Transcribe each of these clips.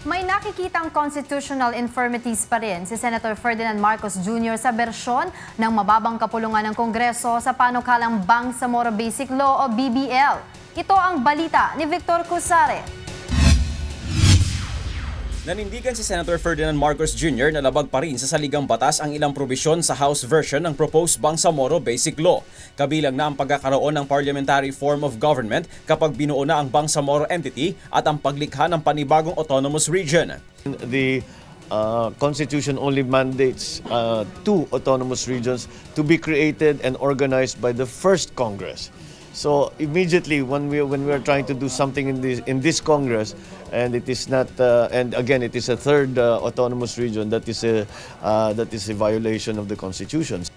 May nakikitang constitutional infirmities pa rin si Senator Ferdinand Marcos Jr. sa bersyon ng mababang kapulungan ng Kongreso sa panukalang Bangsamoro Basic Law o BBL. Ito ang balita ni Victor Cusare. Nanindigan si Senator Ferdinand Marcos Jr. na labag pa rin sa saligang batas ang ilang probisyon sa House version ng proposed Bangsamoro Basic Law. Kabilang na ang pagkakaroon ng parliamentary form of government kapag binuo na ang Bangsamoro entity at ang paglikha ng panibagong autonomous region. The Constitution only mandates two autonomous regions to be created and organized by the first Congress. So immediately when we are trying to do something in this Congress, and it is not and again it is a third autonomous region, that is a violation of the Constitution.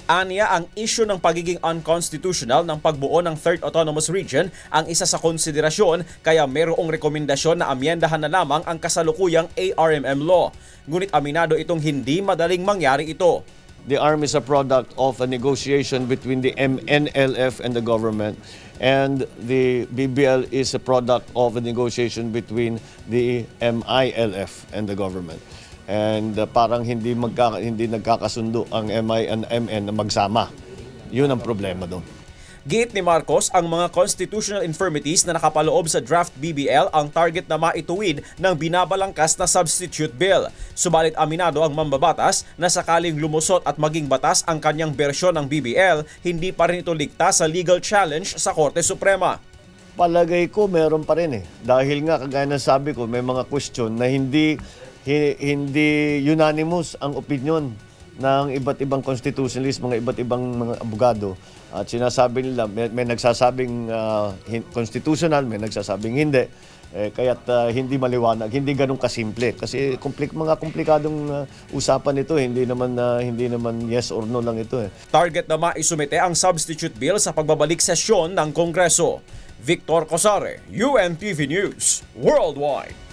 Aniya, ang issue ng pagiging unconstitutional ng pagbuo ng third autonomous region ang isa sa konsiderasyon, kaya mayroong rekomendasyon na amyendahan na lamang ang kasalukuyang ARMM law. Ngunit aminado itong hindi madaling mangyari ito. The ARM is a product of a negotiation between the NLF and the government, and the BBL is a product of a negotiation between the MILF and the government. And parang hindi nagkakasundo ang MI and MN na magsama. Yun ang problema doon. Giit ni Marcos, ang mga constitutional infirmities na nakapaloob sa draft BBL ang target na maituwid ng binabalangkas na substitute bill. Subalit aminado ang mambabatas na sakaling lumusot at maging batas ang kanyang bersyon ng BBL, hindi pa rin ito ligtas sa legal challenge sa Korte Suprema. Palagay ko meron pa rin Dahil nga kagaya ng sabi ko, may mga question na hindi unanimous ang opinion ng iba't ibang constitutionalist, mga iba't ibang mga abogado. At sinasabi nila, may nagsasabing constitutional, may nagsasabing hindi. Kaya't hindi maliwanag, hindi ganun kasimple. Kasi mga komplikadong usapan ito, hindi naman yes or no lang ito. Target na maisumite ang substitute bill sa pagbabalik sesyon ng Kongreso. Victor Cusare, UNTV News, Worldwide.